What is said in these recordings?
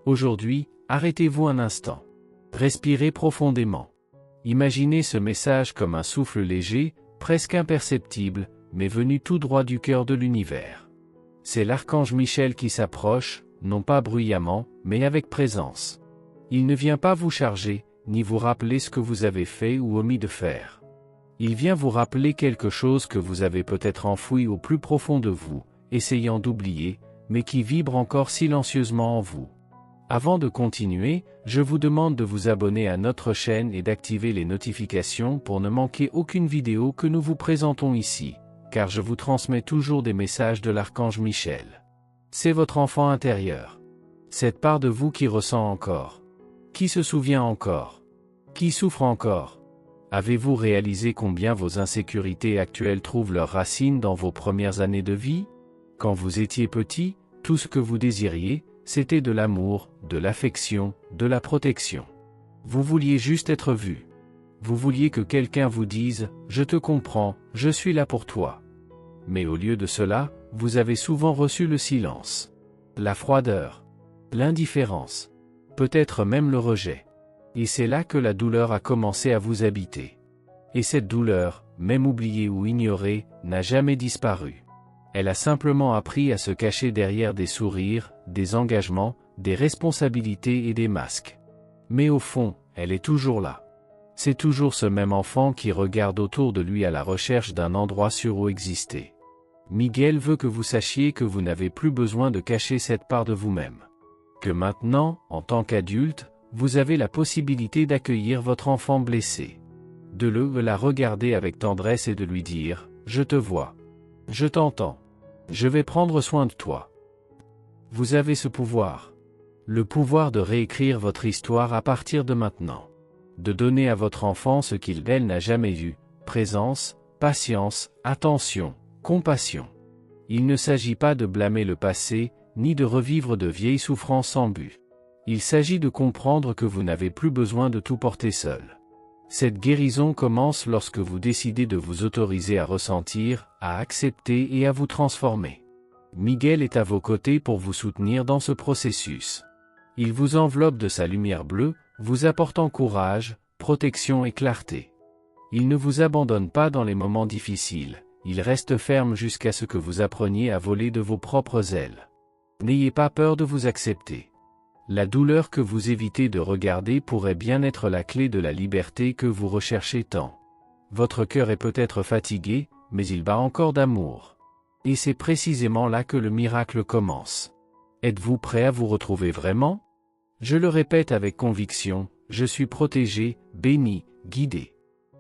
Aujourd'hui, arrêtez-vous un instant. Respirez profondément. Imaginez ce message comme un souffle léger, presque imperceptible, mais venu tout droit du cœur de l'univers. C'est l'archange Michel qui s'approche, non pas bruyamment, mais avec présence. Il ne vient pas vous charger, ni vous rappeler ce que vous avez fait ou omis de faire. Il vient vous rappeler quelque chose que vous avez peut-être enfoui au plus profond de vous, essayant d'oublier, mais qui vibre encore silencieusement en vous. Avant de continuer, je vous demande de vous abonner à notre chaîne et d'activer les notifications pour ne manquer aucune vidéo que nous vous présentons ici, car je vous transmets toujours des messages de l'archange Michel. C'est votre enfant intérieur. Cette part de vous qui ressent encore. Qui se souvient encore? Qui souffre encore? Avez-vous réalisé combien vos insécurités actuelles trouvent leurs racines dans vos premières années de vie? Quand vous étiez petit, tout ce que vous désiriez, c'était de l'amour, de l'affection, de la protection. Vous vouliez juste être vu. Vous vouliez que quelqu'un vous dise « Je te comprends, je suis là pour toi ». Mais au lieu de cela, vous avez souvent reçu le silence, la froideur, l'indifférence, peut-être même le rejet. Et c'est là que la douleur a commencé à vous habiter. Et cette douleur, même oubliée ou ignorée, n'a jamais disparu. Elle a simplement appris à se cacher derrière des sourires, des engagements, des responsabilités et des masques. Mais au fond, elle est toujours là. C'est toujours ce même enfant qui regarde autour de lui à la recherche d'un endroit sûr où exister. Miguel veut que vous sachiez que vous n'avez plus besoin de cacher cette part de vous-même. Que maintenant, en tant qu'adulte, vous avez la possibilité d'accueillir votre enfant blessé. De la regarder avec tendresse et de lui dire « Je te vois. Je t'entends. Je vais prendre soin de toi. » Vous avez ce pouvoir. Le pouvoir de réécrire votre histoire à partir de maintenant. De donner à votre enfant ce qu'il elle n'a jamais eu, présence, patience, attention, compassion. Il ne s'agit pas de blâmer le passé, ni de revivre de vieilles souffrances sans but. Il s'agit de comprendre que vous n'avez plus besoin de tout porter seul. Cette guérison commence lorsque vous décidez de vous autoriser à ressentir, à accepter et à vous transformer. Miguel est à vos côtés pour vous soutenir dans ce processus. Il vous enveloppe de sa lumière bleue, vous apportant courage, protection et clarté. Il ne vous abandonne pas dans les moments difficiles, il reste ferme jusqu'à ce que vous appreniez à voler de vos propres ailes. N'ayez pas peur de vous accepter. La douleur que vous évitez de regarder pourrait bien être la clé de la liberté que vous recherchez tant. Votre cœur est peut-être fatigué, mais il bat encore d'amour. Et c'est précisément là que le miracle commence. Êtes-vous prêt à vous retrouver vraiment? Je le répète avec conviction, je suis protégé, béni, guidé.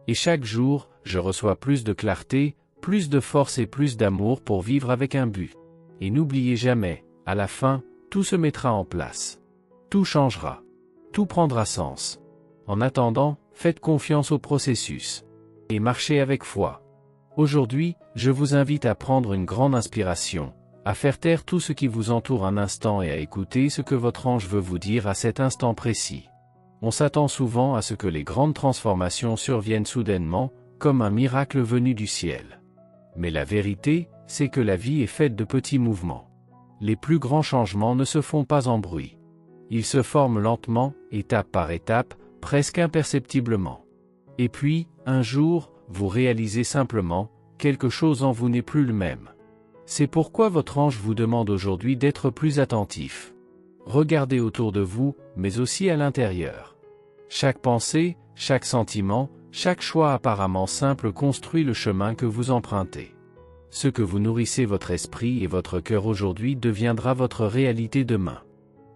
Et chaque jour, je reçois plus de clarté, plus de force et plus d'amour pour vivre avec un but. Et n'oubliez jamais, à la fin, tout se mettra en place. Tout changera. Tout prendra sens. En attendant, faites confiance au processus. Et marchez avec foi. Aujourd'hui, je vous invite à prendre une grande inspiration, à faire taire tout ce qui vous entoure un instant et à écouter ce que votre ange veut vous dire à cet instant précis. On s'attend souvent à ce que les grandes transformations surviennent soudainement, comme un miracle venu du ciel. Mais la vérité, c'est que la vie est faite de petits mouvements. Les plus grands changements ne se font pas en bruit. Ils se forment lentement, étape par étape, presque imperceptiblement. Et puis, un jour, vous réalisez simplement, quelque chose en vous n'est plus le même. C'est pourquoi votre ange vous demande aujourd'hui d'être plus attentif. Regardez autour de vous, mais aussi à l'intérieur. Chaque pensée, chaque sentiment, chaque choix apparemment simple construit le chemin que vous empruntez. Ce que vous nourrissez votre esprit et votre cœur aujourd'hui deviendra votre réalité demain.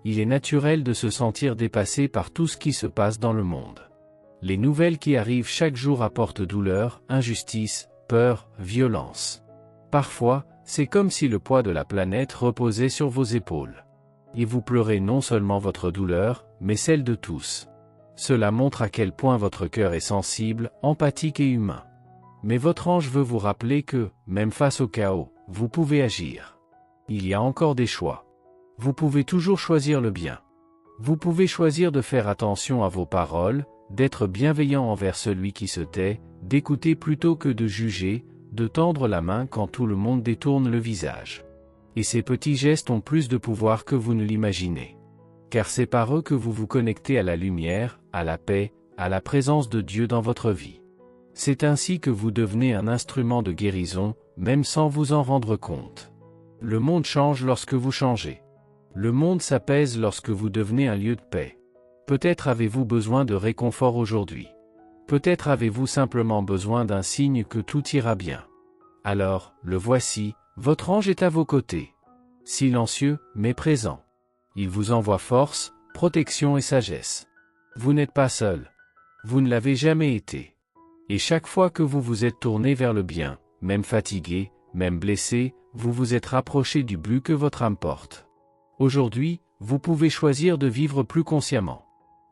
Il est naturel de se sentir dépassé par tout ce qui se passe dans le monde. Les nouvelles qui arrivent chaque jour apportent douleur, injustice, peur, violence. Parfois, c'est comme si le poids de la planète reposait sur vos épaules. Et vous pleurez non seulement votre douleur, mais celle de tous. Cela montre à quel point votre cœur est sensible, empathique et humain. Mais votre ange veut vous rappeler que, même face au chaos, vous pouvez agir. Il y a encore des choix. Vous pouvez toujours choisir le bien. Vous pouvez choisir de faire attention à vos paroles, d'être bienveillant envers celui qui se tait, d'écouter plutôt que de juger, de tendre la main quand tout le monde détourne le visage. Et ces petits gestes ont plus de pouvoir que vous ne l'imaginez. car c'est par eux que vous vous connectez à la lumière, à la paix, à la présence de Dieu dans votre vie. C'est ainsi que vous devenez un instrument de guérison, même sans vous en rendre compte. Le monde change lorsque vous changez. Le monde s'apaise lorsque vous devenez un lieu de paix. Peut-être avez-vous besoin de réconfort aujourd'hui. Peut-être avez-vous simplement besoin d'un signe que tout ira bien. Alors, le voici, votre ange est à vos côtés. Silencieux, mais présent. Il vous envoie force, protection et sagesse. Vous n'êtes pas seul. Vous ne l'avez jamais été. Et chaque fois que vous vous êtes tourné vers le bien, même fatigué, même blessé, vous vous êtes rapproché du but que votre âme porte. Aujourd'hui, vous pouvez choisir de vivre plus consciemment.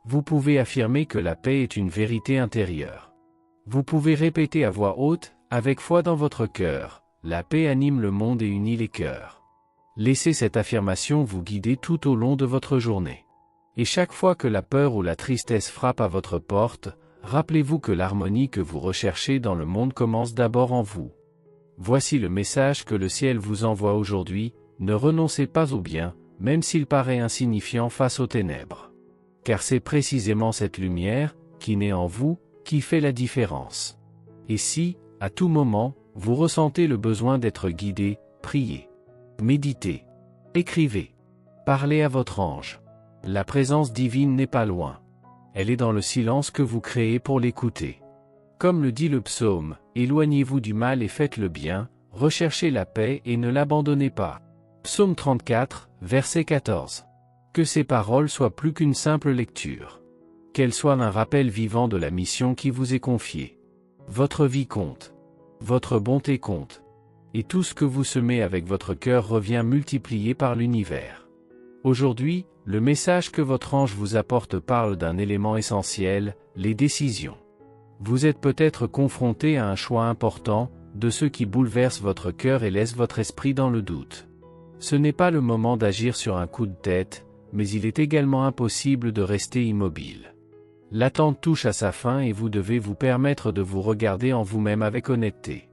Vous pouvez affirmer que la paix est une vérité intérieure. Vous pouvez répéter à voix haute, avec foi dans votre cœur, la paix anime le monde et unit les cœurs. Laissez cette affirmation vous guider tout au long de votre journée. Et chaque fois que la peur ou la tristesse frappe à votre porte, rappelez-vous que l'harmonie que vous recherchez dans le monde commence d'abord en vous. Voici le message que le ciel vous envoie aujourd'hui, ne renoncez pas au bien, même s'il paraît insignifiant face aux ténèbres. Car c'est précisément cette lumière, qui naît en vous, qui fait la différence. Et si, à tout moment, vous ressentez le besoin d'être guidé, priez. Méditez. Écrivez. Parlez à votre ange. La présence divine n'est pas loin. Elle est dans le silence que vous créez pour l'écouter. Comme le dit le psaume, éloignez-vous du mal et faites le bien, recherchez la paix et ne l'abandonnez pas. Psaume 34, verset 14. Que ces paroles soient plus qu'une simple lecture. Qu'elles soient un rappel vivant de la mission qui vous est confiée. Votre vie compte. Votre bonté compte. Et tout ce que vous semez avec votre cœur revient multiplié par l'univers. Aujourd'hui, le message que votre ange vous apporte parle d'un élément essentiel, les décisions. Vous êtes peut-être confronté à un choix important, de ceux qui bouleversent votre cœur et laissent votre esprit dans le doute. Ce n'est pas le moment d'agir sur un coup de tête, mais il est également impossible de rester immobile. L'attente touche à sa fin et vous devez vous permettre de vous regarder en vous-même avec honnêteté.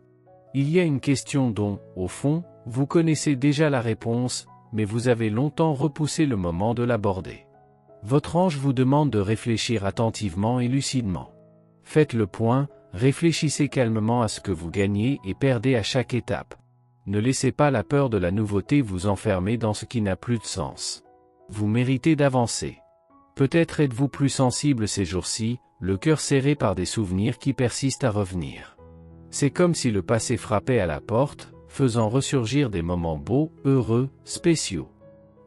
Il y a une question dont, au fond, vous connaissez déjà la réponse, mais vous avez longtemps repoussé le moment de l'aborder. Votre ange vous demande de réfléchir attentivement et lucidement. Faites le point, réfléchissez calmement à ce que vous gagnez et perdez à chaque étape. Ne laissez pas la peur de la nouveauté vous enfermer dans ce qui n'a plus de sens. Vous méritez d'avancer. Peut-être êtes-vous plus sensible ces jours-ci, le cœur serré par des souvenirs qui persistent à revenir. C'est comme si le passé frappait à la porte, faisant ressurgir des moments beaux, heureux, spéciaux.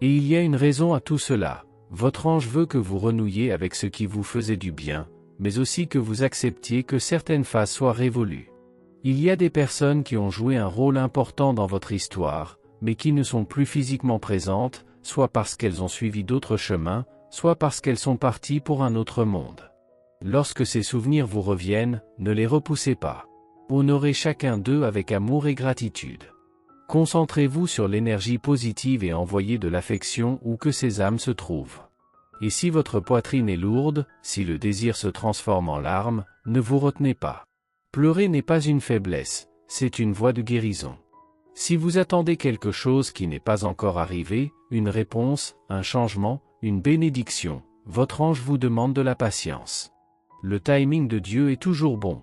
Et il y a une raison à tout cela. Votre ange veut que vous renouiez avec ce qui vous faisait du bien, mais aussi que vous acceptiez que certaines phases soient révolues. Il y a des personnes qui ont joué un rôle important dans votre histoire, mais qui ne sont plus physiquement présentes, soit parce qu'elles ont suivi d'autres chemins, soit parce qu'elles sont parties pour un autre monde. Lorsque ces souvenirs vous reviennent, ne les repoussez pas. Honorez chacun d'eux avec amour et gratitude. Concentrez-vous sur l'énergie positive et envoyez de l'affection où que ces âmes se trouvent. Et si votre poitrine est lourde, si le désir se transforme en larmes, ne vous retenez pas. Pleurer n'est pas une faiblesse, c'est une voie de guérison. Si vous attendez quelque chose qui n'est pas encore arrivé, une réponse, un changement, une bénédiction, votre ange vous demande de la patience. Le timing de Dieu est toujours bon.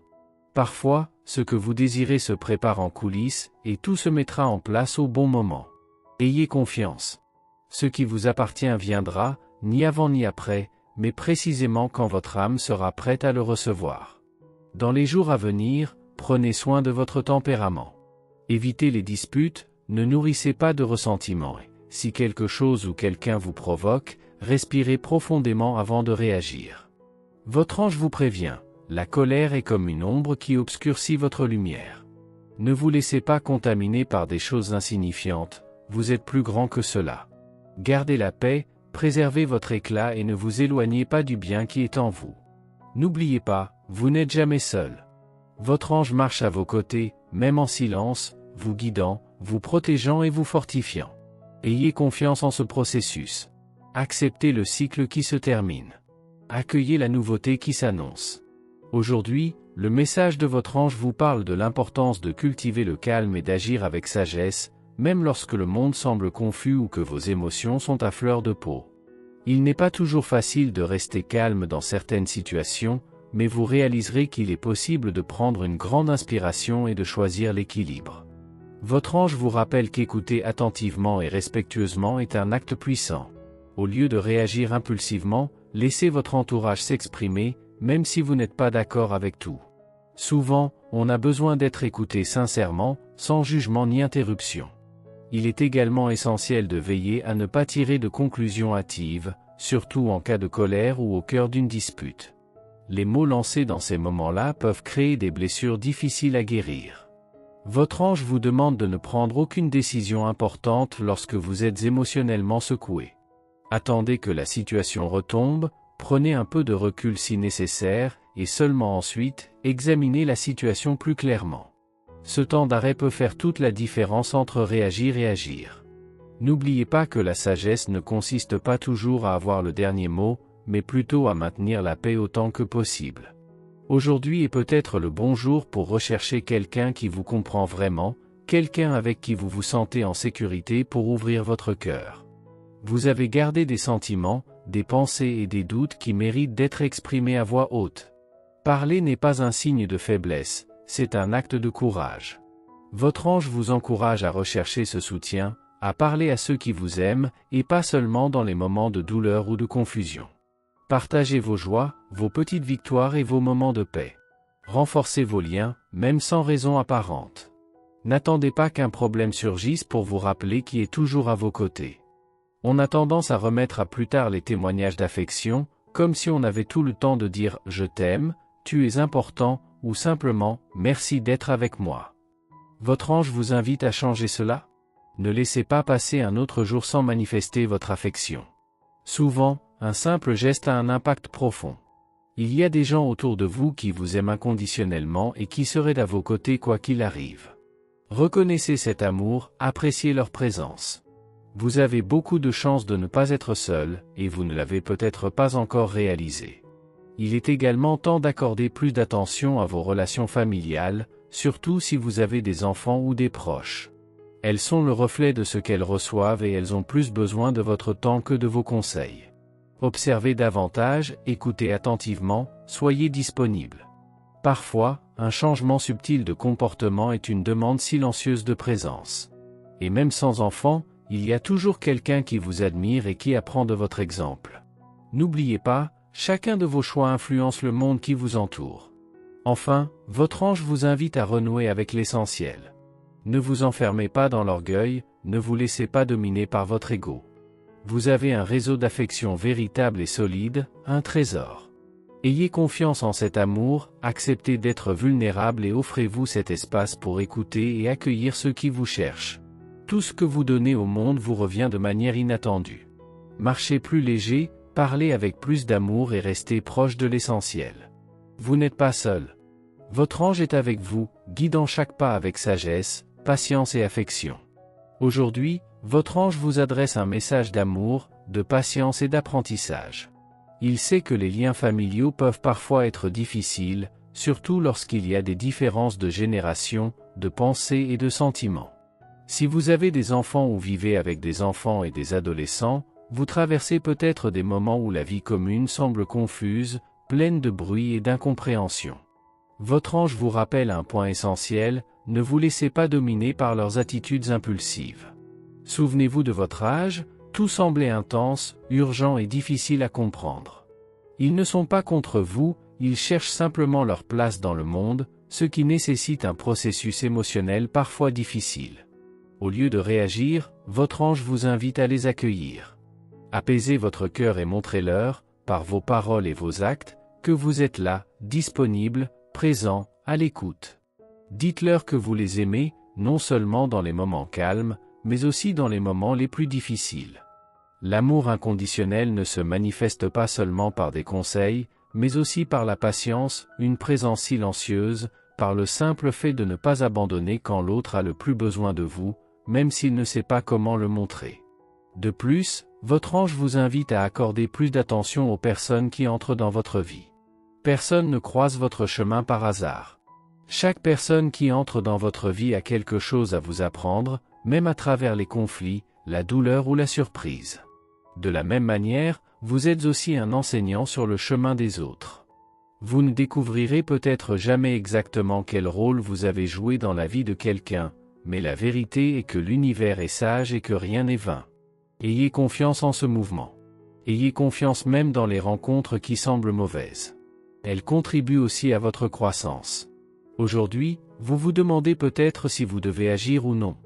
Parfois, ce que vous désirez se prépare en coulisses, et tout se mettra en place au bon moment. Ayez confiance. Ce qui vous appartient viendra, ni avant ni après, mais précisément quand votre âme sera prête à le recevoir. Dans les jours à venir, prenez soin de votre tempérament. Évitez les disputes, ne nourrissez pas de ressentiment. Si quelque chose ou quelqu'un vous provoque, respirez profondément avant de réagir. Votre ange vous prévient. La colère est comme une ombre qui obscurcit votre lumière. Ne vous laissez pas contaminer par des choses insignifiantes, vous êtes plus grand que cela. Gardez la paix, préservez votre éclat et ne vous éloignez pas du bien qui est en vous. N'oubliez pas, vous n'êtes jamais seul. Votre ange marche à vos côtés, même en silence, vous guidant, vous protégeant et vous fortifiant. Ayez confiance en ce processus. Acceptez le cycle qui se termine. Accueillez la nouveauté qui s'annonce. Aujourd'hui, le message de votre ange vous parle de l'importance de cultiver le calme et d'agir avec sagesse, même lorsque le monde semble confus ou que vos émotions sont à fleur de peau. Il n'est pas toujours facile de rester calme dans certaines situations, mais vous réaliserez qu'il est possible de prendre une grande inspiration et de choisir l'équilibre. Votre ange vous rappelle qu'écouter attentivement et respectueusement est un acte puissant. Au lieu de réagir impulsivement, laissez votre entourage s'exprimer, même si vous n'êtes pas d'accord avec tout. Souvent, on a besoin d'être écouté sincèrement, sans jugement ni interruption. Il est également essentiel de veiller à ne pas tirer de conclusions hâtives, surtout en cas de colère ou au cœur d'une dispute. Les mots lancés dans ces moments-là peuvent créer des blessures difficiles à guérir. Votre ange vous demande de ne prendre aucune décision importante lorsque vous êtes émotionnellement secoué. Attendez que la situation retombe, prenez un peu de recul si nécessaire, et seulement ensuite, examinez la situation plus clairement. Ce temps d'arrêt peut faire toute la différence entre réagir et agir. N'oubliez pas que la sagesse ne consiste pas toujours à avoir le dernier mot, mais plutôt à maintenir la paix autant que possible. Aujourd'hui est peut-être le bon jour pour rechercher quelqu'un qui vous comprend vraiment, quelqu'un avec qui vous vous sentez en sécurité pour ouvrir votre cœur. Vous avez gardé des sentiments, des pensées et des doutes qui méritent d'être exprimés à voix haute. Parler n'est pas un signe de faiblesse, c'est un acte de courage. Votre ange vous encourage à rechercher ce soutien, à parler à ceux qui vous aiment, et pas seulement dans les moments de douleur ou de confusion. Partagez vos joies, vos petites victoires et vos moments de paix. Renforcez vos liens, même sans raison apparente. N'attendez pas qu'un problème surgisse pour vous rappeler qui est toujours à vos côtés. On a tendance à remettre à plus tard les témoignages d'affection, comme si on avait tout le temps de dire « je t'aime »,« tu es important » ou simplement « merci d'être avec moi ». Votre ange vous invite à changer cela? Ne laissez pas passer un autre jour sans manifester votre affection. Souvent, un simple geste a un impact profond. Il y a des gens autour de vous qui vous aiment inconditionnellement et qui seraient à vos côtés quoi qu'il arrive. Reconnaissez cet amour, appréciez leur présence. Vous avez beaucoup de chances de ne pas être seul, et vous ne l'avez peut-être pas encore réalisé. Il est également temps d'accorder plus d'attention à vos relations familiales, surtout si vous avez des enfants ou des proches. Elles sont le reflet de ce qu'elles reçoivent et elles ont plus besoin de votre temps que de vos conseils. Observez davantage, écoutez attentivement, soyez disponible. Parfois, un changement subtil de comportement est une demande silencieuse de présence. Et même sans enfant, il y a toujours quelqu'un qui vous admire et qui apprend de votre exemple. N'oubliez pas, chacun de vos choix influence le monde qui vous entoure. Enfin, votre ange vous invite à renouer avec l'essentiel. Ne vous enfermez pas dans l'orgueil, ne vous laissez pas dominer par votre ego. Vous avez un réseau d'affection véritable et solide, un trésor. Ayez confiance en cet amour, acceptez d'être vulnérable et offrez-vous cet espace pour écouter et accueillir ceux qui vous cherchent. Tout ce que vous donnez au monde vous revient de manière inattendue. Marchez plus léger, parlez avec plus d'amour et restez proche de l'essentiel. Vous n'êtes pas seul. Votre ange est avec vous, guidant chaque pas avec sagesse, patience et affection. Aujourd'hui, votre ange vous adresse un message d'amour, de patience et d'apprentissage. Il sait que les liens familiaux peuvent parfois être difficiles, surtout lorsqu'il y a des différences de génération, de pensée et de sentiments. Si vous avez des enfants ou vivez avec des enfants et des adolescents, vous traversez peut-être des moments où la vie commune semble confuse, pleine de bruit et d'incompréhension. Votre ange vous rappelle un point essentiel, ne vous laissez pas dominer par leurs attitudes impulsives. Souvenez-vous de votre âge, tout semblait intense, urgent et difficile à comprendre. Ils ne sont pas contre vous, ils cherchent simplement leur place dans le monde, ce qui nécessite un processus émotionnel parfois difficile. Au lieu de réagir, votre ange vous invite à les accueillir. Apaisez votre cœur et montrez-leur, par vos paroles et vos actes, que vous êtes là, disponible, présent, à l'écoute. Dites-leur que vous les aimez, non seulement dans les moments calmes, mais aussi dans les moments les plus difficiles. L'amour inconditionnel ne se manifeste pas seulement par des conseils, mais aussi par la patience, une présence silencieuse, par le simple fait de ne pas abandonner quand l'autre a le plus besoin de vous, même s'il ne sait pas comment le montrer. De plus, votre ange vous invite à accorder plus d'attention aux personnes qui entrent dans votre vie. Personne ne croise votre chemin par hasard. Chaque personne qui entre dans votre vie a quelque chose à vous apprendre, même à travers les conflits, la douleur ou la surprise. De la même manière, vous êtes aussi un enseignant sur le chemin des autres. Vous ne découvrirez peut-être jamais exactement quel rôle vous avez joué dans la vie de quelqu'un, mais la vérité est que l'univers est sage et que rien n'est vain. Ayez confiance en ce mouvement. Ayez confiance même dans les rencontres qui semblent mauvaises. Elles contribuent aussi à votre croissance. Aujourd'hui, vous vous demandez peut-être si vous devez agir ou non.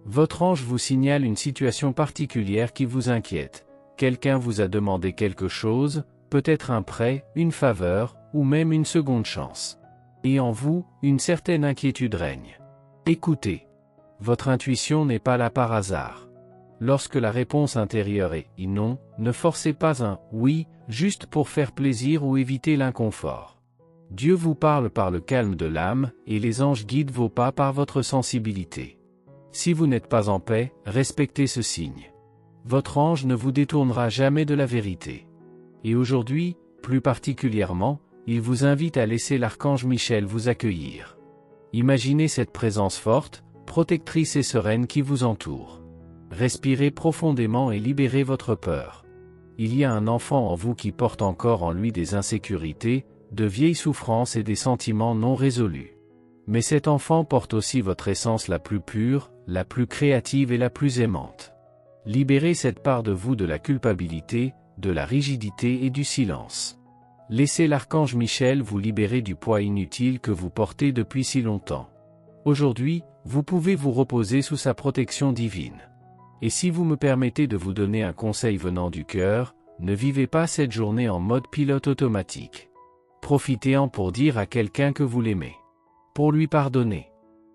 Votre ange vous signale une situation particulière qui vous inquiète. Quelqu'un vous a demandé quelque chose, peut-être un prêt, une faveur, ou même une seconde chance. Et en vous, une certaine inquiétude règne. Écoutez. Votre intuition n'est pas là par hasard. Lorsque la réponse intérieure est « non », ne forcez pas un « oui », juste pour faire plaisir ou éviter l'inconfort. Dieu vous parle par le calme de l'âme, et les anges guident vos pas par votre sensibilité. Si vous n'êtes pas en paix, respectez ce signe. Votre ange ne vous détournera jamais de la vérité. Et aujourd'hui, plus particulièrement, il vous invite à laisser l'archange Michel vous accueillir. Imaginez cette présence forte, protectrice et sereine qui vous entoure. Respirez profondément et libérez votre peur. Il y a un enfant en vous qui porte encore en lui des insécurités, de vieilles souffrances et des sentiments non résolus. Mais cet enfant porte aussi votre essence la plus pure, la plus créative et la plus aimante. Libérez cette part de vous de la culpabilité, de la rigidité et du silence. Laissez l'archange Michel vous libérer du poids inutile que vous portez depuis si longtemps. Aujourd'hui, vous pouvez vous reposer sous sa protection divine. Et si vous me permettez de vous donner un conseil venant du cœur, ne vivez pas cette journée en mode pilote automatique. Profitez-en pour dire à quelqu'un que vous l'aimez. Pour lui pardonner.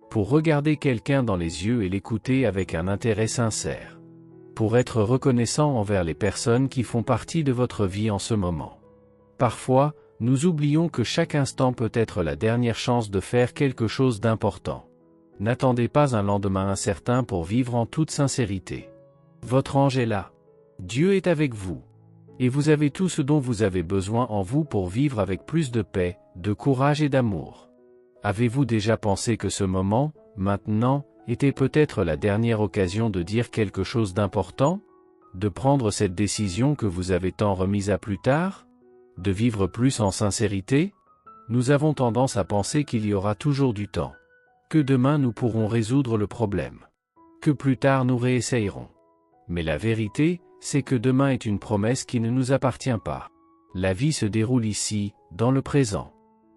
Pour regarder quelqu'un dans les yeux et l'écouter avec un intérêt sincère. Pour être reconnaissant envers les personnes qui font partie de votre vie en ce moment. Parfois, nous oublions que chaque instant peut être la dernière chance de faire quelque chose d'important. N'attendez pas un lendemain incertain pour vivre en toute sincérité. Votre ange est là. Dieu est avec vous. Et vous avez tout ce dont vous avez besoin en vous pour vivre avec plus de paix, de courage et d'amour. Avez-vous déjà pensé que ce moment, maintenant, était peut-être la dernière occasion de dire quelque chose d'important? De prendre cette décision que vous avez tant remise à plus tard? De vivre plus en sincérité? Nous avons tendance à penser qu'il y aura toujours du temps. Que demain nous pourrons résoudre le problème. Que plus tard nous réessayerons. Mais la vérité, c'est que demain est une promesse qui ne nous appartient pas. La vie se déroule ici, dans le présent.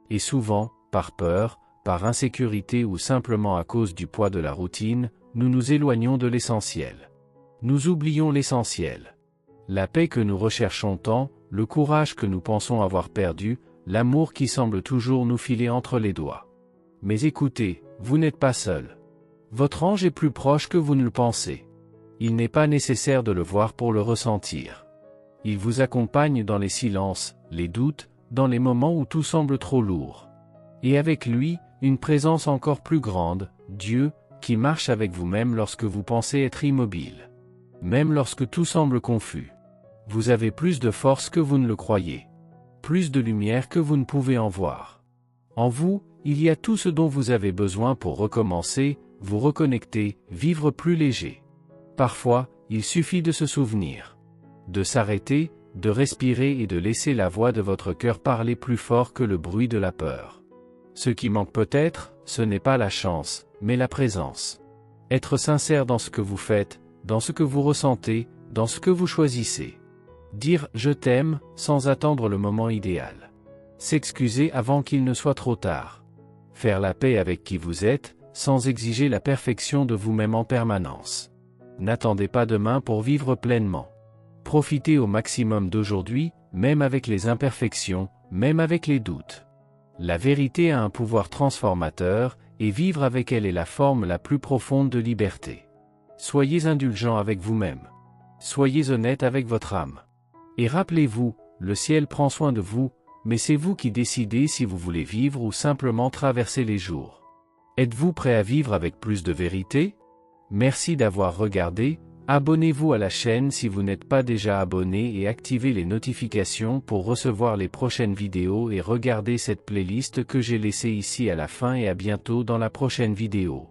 Et souvent, par peur, par insécurité ou simplement à cause du poids de la routine, nous nous éloignons de l'essentiel. Nous oublions l'essentiel. La paix que nous recherchons tant, le courage que nous pensons avoir perdu, l'amour qui semble toujours nous filer entre les doigts. Mais écoutez, vous n'êtes pas seul. Votre ange est plus proche que vous ne le pensez. Il n'est pas nécessaire de le voir pour le ressentir. Il vous accompagne dans les silences, les doutes, dans les moments où tout semble trop lourd. Et avec lui, une présence encore plus grande, Dieu, qui marche avec vous même lorsque vous pensez être immobile. Même lorsque tout semble confus. Vous avez plus de force que vous ne le croyez. Plus de lumière que vous ne pouvez en voir. En vous, il y a tout ce dont vous avez besoin pour recommencer, vous reconnecter, vivre plus léger. Parfois, il suffit de se souvenir. De s'arrêter, de respirer et de laisser la voix de votre cœur parler plus fort que le bruit de la peur. Ce qui manque peut-être, ce n'est pas la chance, mais la présence. Être sincère dans ce que vous faites, dans ce que vous ressentez, dans ce que vous choisissez. Dire « je t'aime » sans attendre le moment idéal. S'excuser avant qu'il ne soit trop tard. Faire la paix avec qui vous êtes, sans exiger la perfection de vous-même en permanence. N'attendez pas demain pour vivre pleinement. Profitez au maximum d'aujourd'hui, même avec les imperfections, même avec les doutes. La vérité a un pouvoir transformateur, et vivre avec elle est la forme la plus profonde de liberté. Soyez indulgent avec vous-même. Soyez honnête avec votre âme. Et rappelez-vous, le ciel prend soin de vous, mais c'est vous qui décidez si vous voulez vivre ou simplement traverser les jours. Êtes-vous prêt à vivre avec plus de vérité? Merci d'avoir regardé, abonnez-vous à la chaîne si vous n'êtes pas déjà abonné et activez les notifications pour recevoir les prochaines vidéos et regardez cette playlist que j'ai laissée ici à la fin et à bientôt dans la prochaine vidéo.